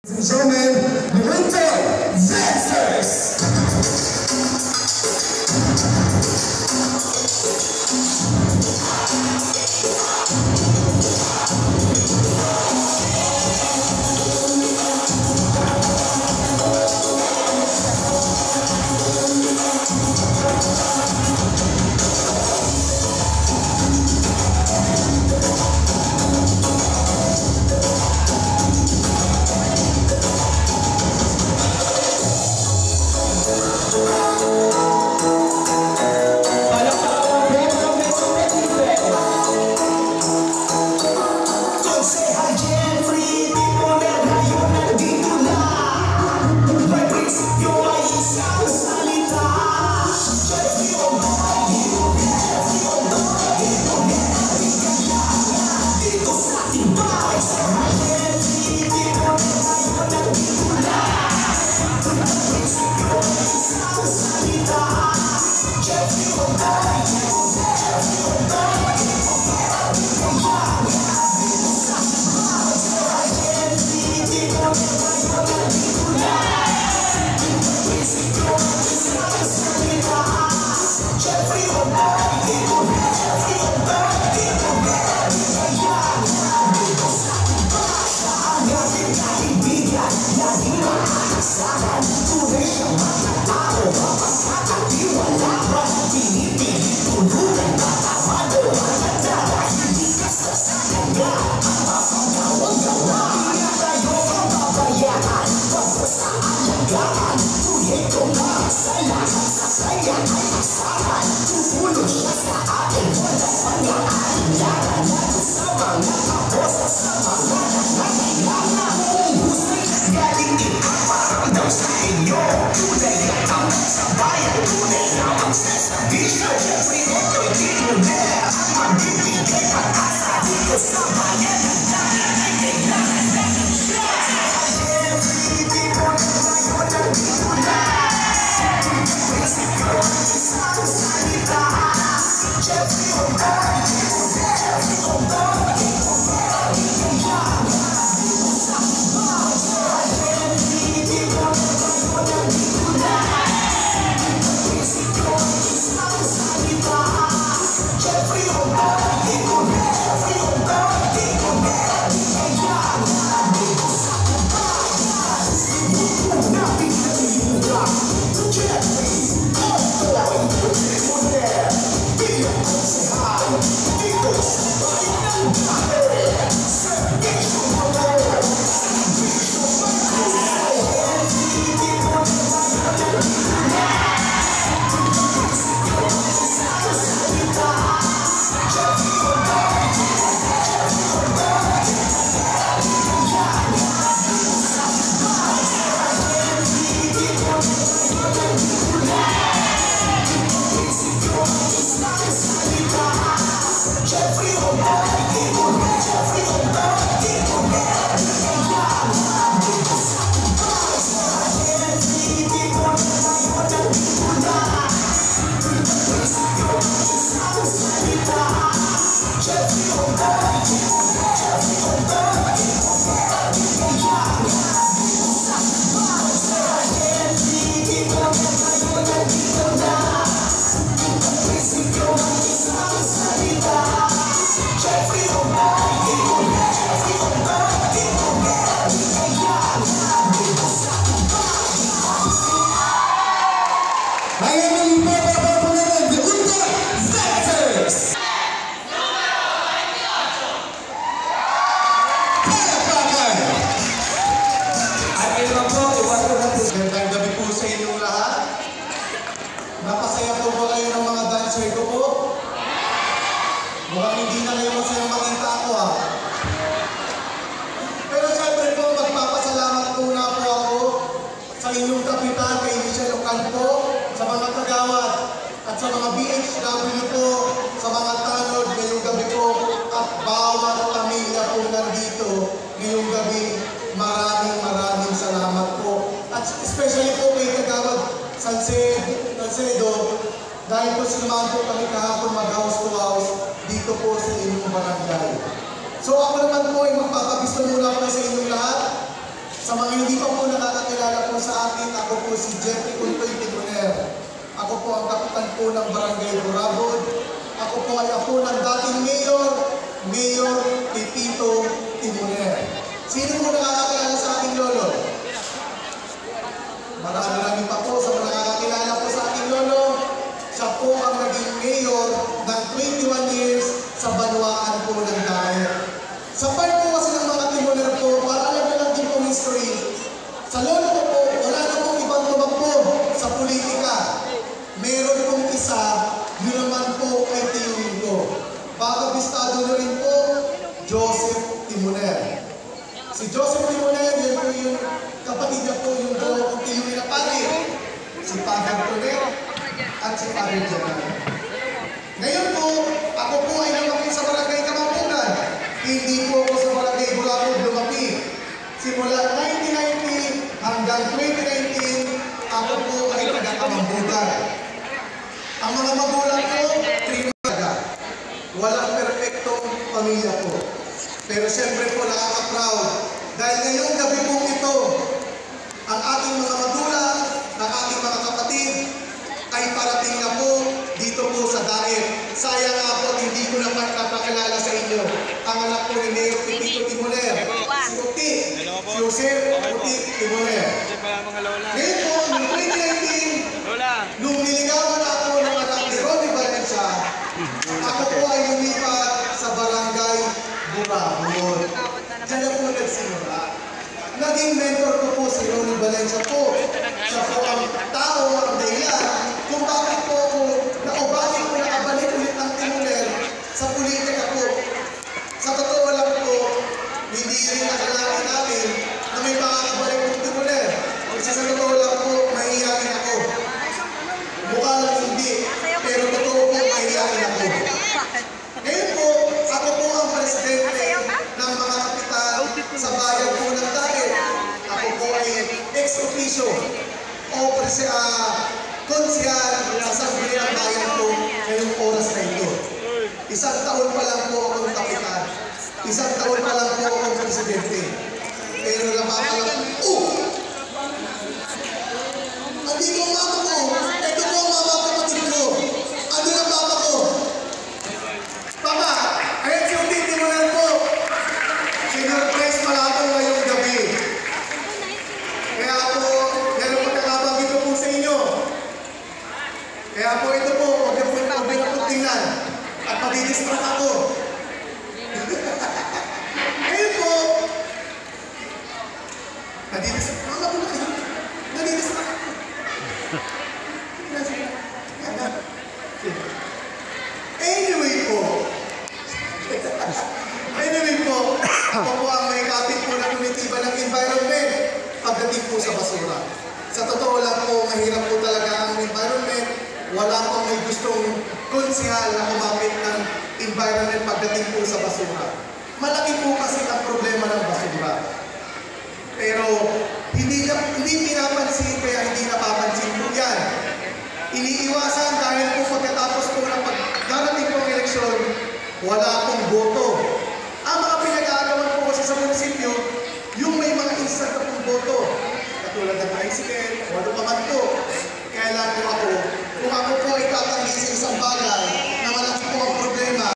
Ladies and gentlemen, the Winter Dancers! Dahil po sinamahan po kami kahapon mag-house to house dito po sa inyong barangay. So ako naman po ay magpapagusto muna po sa inyong lahat. Sa mga hindi pa po nakakakilala po sa akin, ako po si Jeffrey Untoy Tibuner. Ako po ang kapitan po ng Barangay Burabod. Ako po ay apo ng dating Mayor Pipito Tibuner. Sino po nakakakilala sa aking lolo? Marami pa po sa mga nakakakilala po sa aking lolo. Siya po ang naging mayor ng 21 years sa Banwaan po ng Daet. Sa part po kasi ng mga Tibuner po, para alam nyo lang din po history, sa lolo ko po, wala na pong ibang tumakbo sa politika. Meron pong isa, yun naman po ay tiyuhin ko. Baka bistado na rin po, Joseph Tibuner. Si Joseph Tibuner, yun po yung kapatid niya po yung dalawang tiyuhin na pati. Si Father Tonet at si Father General. Ngayon po, ako po ay lumaki sa Barangay Kamampunan. Hindi po ako sa Barangay Burabod lumaki. Simula 1990 hanggang 2019, ako po ay taga-Kamampunan. Ang mga magulang ko, trimaga. Walang perfectong pamilya po. Pero siyempre po nakaka-proud. Dahil ngayong gabi po ito, ang ating mga magulang, ng ating mga kapatid, ay parating na po dito po sa Daet. Sayang nga po, hindi ko na napakilala sa inyo. Ang anak po ni Mayor Pipito Tibuner, si Uti, si Jose Uti Tibuner. Ngayon po, noong 2019, nung niligawan na ako ng anak ni Ronnie Valencia, ako po ay lumipat sa Barangay Burabod. Diyan na po nagsimula. Naging mentor ko po si Ronnie Valencia po. Siya po ang tao, ang dahilan, kung bakit po ako naubalik ko nakabalik ulit ang Tibuner sa politika po. Sa totoo lang po, hindi rin nakalain namin na may makakabalik ng Tibuner. Kasi sa totoo lang po, mahihiyain ako. Mukha lang hindi, pero totoo po, mahihiyain ako. Ngayon po, ako po ang presidente ng mga kapitan sa bayan po ng Daet. Ako po ay ex-officio o konsyal sa Sangguniang Bayan po ngayong oras na ito. Isang taon pa lang po akong kapitan. Isang taon pa lang po akong presidente. Pero napakalang, andito ang mama ko. Ito po ang mama kapatid ko. Ano ang mama ko? Papa, ayun si Uti Tibuner po. Sinurprise pala ako ngayong gabi. Kaya po, meron pagkakabanggit ko po sa inyo. Kaya po ito po, huwag na po tingnan. At madidistract ako. Ngayon po, nadidistract. Mama po na kayo. Nadidistract ako. Anyway po, ako po ang may kapit po na kumitiba ng environment pagdating po sa basura. Sa totoo lang po, mahirap po talaga ang environment. Wala pong may gustong konsihal na kumapit ng environment pagdating po sa basura. Malaki po kasi ang problema ng basura. Pero hindi pinapansin, kaya hindi napapansin po yan. Iniiwasan dahil po pagkatapos po ng pagdarating po ang eleksyon, wala pong boto. Ang mga pinag-aagawan po kasi sa munisipyo, yung may mga instant na pong boto. Katulad ng tricycle, o ano pa man po. Kaya lang po ako, kung ako po ay tatanggi sa isang bagay,